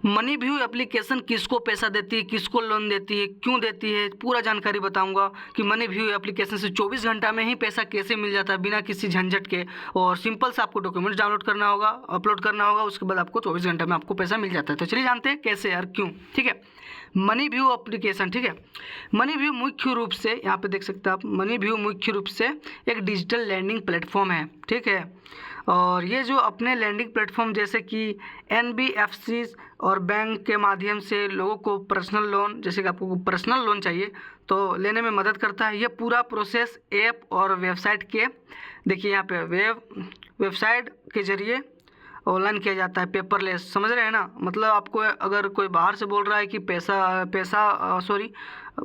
Money view application किसको पैसा देती है, किसको लोन देती है, क्यों देती है, पूरा जानकारी बताऊंगा कि मनी व्यू एप्लीकेशन से 24 घंटा में ही पैसा कैसे मिल जाता है बिना किसी झंझट के। और सिंपल से आपको डॉक्यूमेंट्स डाउनलोड करना होगा, अपलोड करना होगा, उसके बाद आपको 24 घंटे में आपको पैसा मिल जाता है। तो चलिए जानते हैं कैसे और क्यों। ठीक है, मनी व्यू एप्लीकेशन। ठीक है, मनी व्यू मुख्य रूप से यहाँ पे देख सकते हैं आप, मनी व्यू मुख्य रूप से एक डिजिटल लैंडिंग प्लेटफॉर्म है। ठीक है, और ये जो अपने लैंडिंग प्लेटफॉर्म जैसे कि NBFC और बैंक के माध्यम से लोगों को पर्सनल लोन, जैसे कि आपको पर्सनल लोन चाहिए तो लेने में मदद करता है। ये पूरा प्रोसेस ऐप और वेबसाइट के, देखिए यहाँ पे वेबसाइट के जरिए ऑनलाइन किया जाता है, पेपरलेस। समझ रहे हैं ना, मतलब आपको अगर कोई बाहर से बोल रहा है कि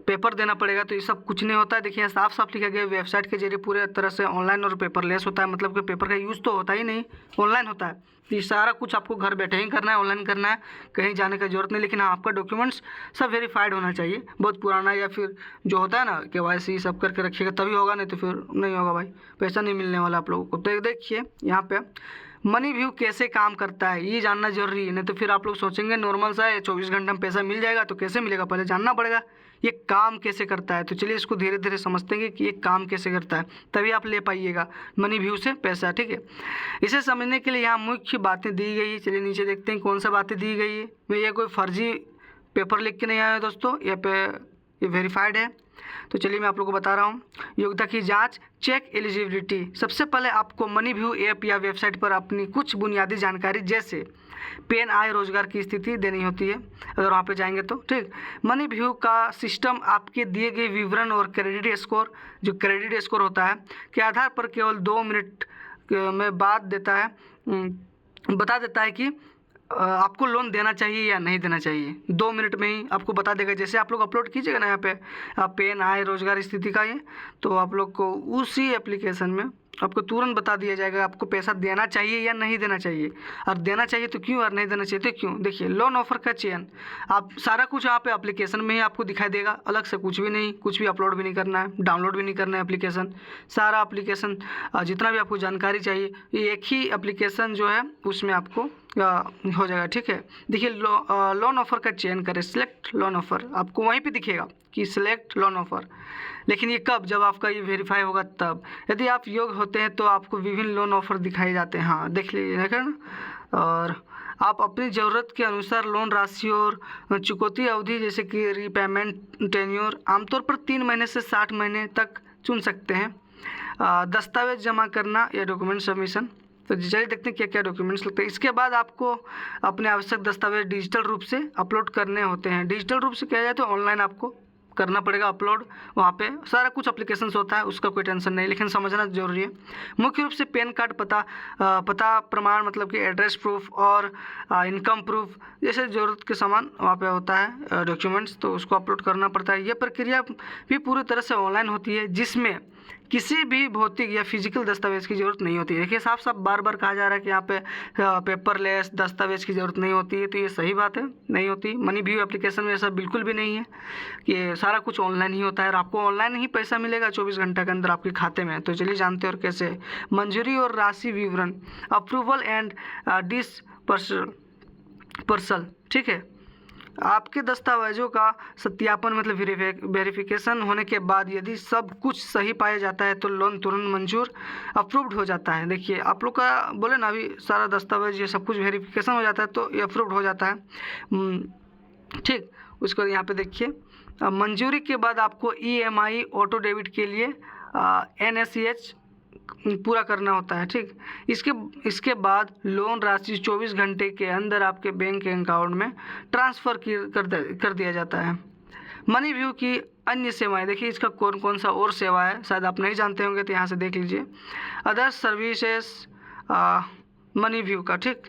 पेपर देना पड़ेगा, तो ये सब कुछ नहीं होता है। देखिए साफ साफ लिखा गया, वेबसाइट के जरिए पूरे तरह से ऑनलाइन और पेपरलेस होता है। मतलब कि पेपर का यूज़ तो होता ही नहीं, ऑनलाइन होता है। ये सारा कुछ आपको घर बैठे ही करना है, ऑनलाइन करना है, कहीं जाने की जरूरत नहीं। लेकिन हाँ, आपका डॉक्यूमेंट्स सब वेरीफाइड होना चाहिए, बहुत पुराना या फिर जो होता है ना KYC सब करके रखिएगा, तभी होगा, नहीं तो फिर नहीं होगा भाई, पैसा नहीं मिलने वाला आप लोगों को। तो देखिए यहाँ पे मनी व्यू कैसे काम करता है ये जानना जरूरी है, नहीं तो फिर आप लोग सोचेंगे नॉर्मल सा है 24 घंटे में पैसा मिल जाएगा। तो कैसे मिलेगा, पहले जानना पड़ेगा ये काम कैसे करता है। तो चलिए इसको धीरे धीरे समझते हैं कि ये काम कैसे करता है, तभी आप ले पाइएगा मनी व्यू से पैसा। ठीक है, इसे समझने के लिए यहाँ मुख्य बातें दी गई है। चलिए नीचे देखते हैं कौन सा बातें दी गई है। मैं ये कोई फर्जी पेपर लिख के नहीं आया दोस्तों, ये वेरीफाइड है। तो चलिए मैं आप लोगों को बता रहा हूँ। योग्यता की जांच, चेक एलिजिबिलिटी। सबसे पहले आपको मनी व्यू ऐप या वेबसाइट पर अपनी कुछ बुनियादी जानकारी जैसे पेन, आय, रोजगार की स्थिति देनी होती है अगर वहाँ पे जाएंगे तो। ठीक, मनी व्यू का सिस्टम आपके दिए गए विवरण और क्रेडिट स्कोर, जो क्रेडिट स्कोर होता है, के आधार पर केवल 2 मिनट में बता देता है कि आपको लोन देना चाहिए या नहीं देना चाहिए। 2 मिनट में ही आपको बता देगा। जैसे आप लोग अपलोड कीजिएगा ना यहाँ पे पेन, आय, रोजगार स्थिति का ये, तो आप लोग को उसी एप्लीकेशन में आपको तुरंत बता दिया जाएगा आपको पैसा देना चाहिए या नहीं देना चाहिए, और देना चाहिए तो क्यों, और नहीं देना चाहिए तो क्यों। देखिए लोन ऑफर का चयन, आप सारा कुछ यहाँ पे एप्लीकेशन में ही आपको दिखाई देगा, अलग से कुछ भी नहीं, कुछ भी अपलोड भी नहीं करना है, डाउनलोड भी नहीं करना है एप्लीकेशन। सारा एप्लीकेशन जितना भी आपको जानकारी चाहिए ये एक ही एप्लीकेशन जो है उसमें आपको हो जाएगा। ठीक है, देखिए लोन ऑफर का चयन करें, सिलेक्ट लोन ऑफर, आपको वहीं पे दिखेगा कि सिलेक्ट लोन ऑफर। लेकिन ये कब, जब आपका ये वेरीफाई होगा तब। यदि आप योग्य होते हैं तो आपको विभिन्न लोन ऑफर दिखाए जाते हैं। हाँ देख लीजिए ना, और आप अपनी ज़रूरत के अनुसार लोन राशि और चुकौती अवधि जैसे कि रीपेमेंट टेन्योर आमतौर पर 3 महीने से 60 महीने तक चुन सकते हैं। दस्तावेज जमा करना या डॉक्यूमेंट सबमिशन, तो चलिए देखते हैं क्या क्या डॉक्यूमेंट्स लगते हैं। इसके बाद आपको अपने आवश्यक दस्तावेज डिजिटल रूप से अपलोड करने होते हैं। डिजिटल रूप से किया जाए तो ऑनलाइन आपको करना पड़ेगा अपलोड, वहाँ पे सारा कुछ एप्लीकेशंस होता है, उसका कोई टेंशन नहीं, लेकिन समझना जरूरी है। मुख्य रूप से पैन कार्ड, पता प्रमाण, मतलब कि एड्रेस प्रूफ और इनकम प्रूफ जैसे ज़रूरत के सामान वहाँ पे होता है डॉक्यूमेंट्स, तो उसको अपलोड करना पड़ता है। ये प्रक्रिया भी पूरी तरह से ऑनलाइन होती है, जिसमें किसी भी भौतिक या फिजिकल दस्तावेज की ज़रूरत नहीं होती है। देखिए साफ साफ बार बार कहा जा रहा है कि यहाँ पे पेपरलेस दस्तावेज की ज़रूरत नहीं होती है, तो ये सही बात है, नहीं होती। मनी व्यू एप्लीकेशन में ऐसा बिल्कुल भी नहीं है कि सारा कुछ ऑनलाइन ही होता है, और आपको ऑनलाइन ही पैसा मिलेगा 24 घंटे के अंदर आपके खाते में। तो चलिए जानते हैं और कैसे। मंजूरी और राशि विवरण, अप्रूवल एंड डिसपर्सल। ठीक है, आपके दस्तावेजों का सत्यापन मतलब वेरिफिकेशन होने के बाद यदि सब कुछ सही पाया जाता है तो लोन तुरंत मंजूर, अप्रूव्ड हो जाता है। देखिए आप लोग का बोले ना अभी सारा दस्तावेज ये सब कुछ वेरिफिकेशन हो जाता है तो ये अप्रूव्ड हो जाता है। ठीक, उसको यहाँ पे देखिए मंजूरी के बाद आपको EMI ऑटो डेबिट के लिए NACH पूरा करना होता है। ठीक, इसके बाद लोन राशि 24 घंटे के अंदर आपके बैंक के अकाउंट में ट्रांसफ़र कर दिया जाता है। मनी व्यू की अन्य सेवाएं, देखिए इसका कौन कौन सा और सेवा है शायद आप नहीं जानते होंगे, तो यहाँ से देख लीजिए। अदर सर्विसेज मनी व्यू का। ठीक,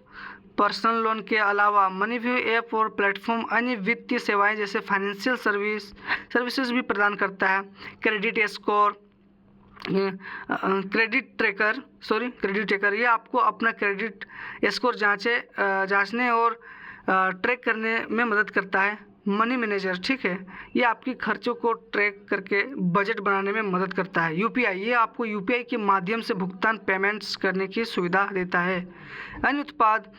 पर्सनल लोन के अलावा मनी व्यू ऐप और प्लेटफॉर्म अन्य वित्तीय सेवाएं जैसे फाइनेंशियल सर्विसेज भी प्रदान करता है। क्रेडिट स्कोर, क्रेडिट ट्रैकर, ये आपको अपना क्रेडिट स्कोर जांचने और ट्रैक करने में मदद करता है। मनी मैनेजर, ठीक है, ये आपकी खर्चों को ट्रैक करके बजट बनाने में मदद करता है। यूपीआई, ये आपको यूपीआई के माध्यम से भुगतान पेमेंट्स करने की सुविधा देता है। अन्य उत्पाद,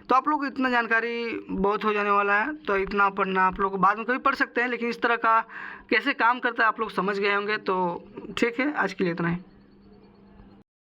तो आप लोग को इतना जानकारी बहुत हो जाने वाला है, तो इतना पढ़ना आप लोग बाद में कभी पढ़ सकते हैं, लेकिन इस तरह का कैसे काम करता है आप लोग समझ गए होंगे। तो ठीक है, आज के लिए इतना ही।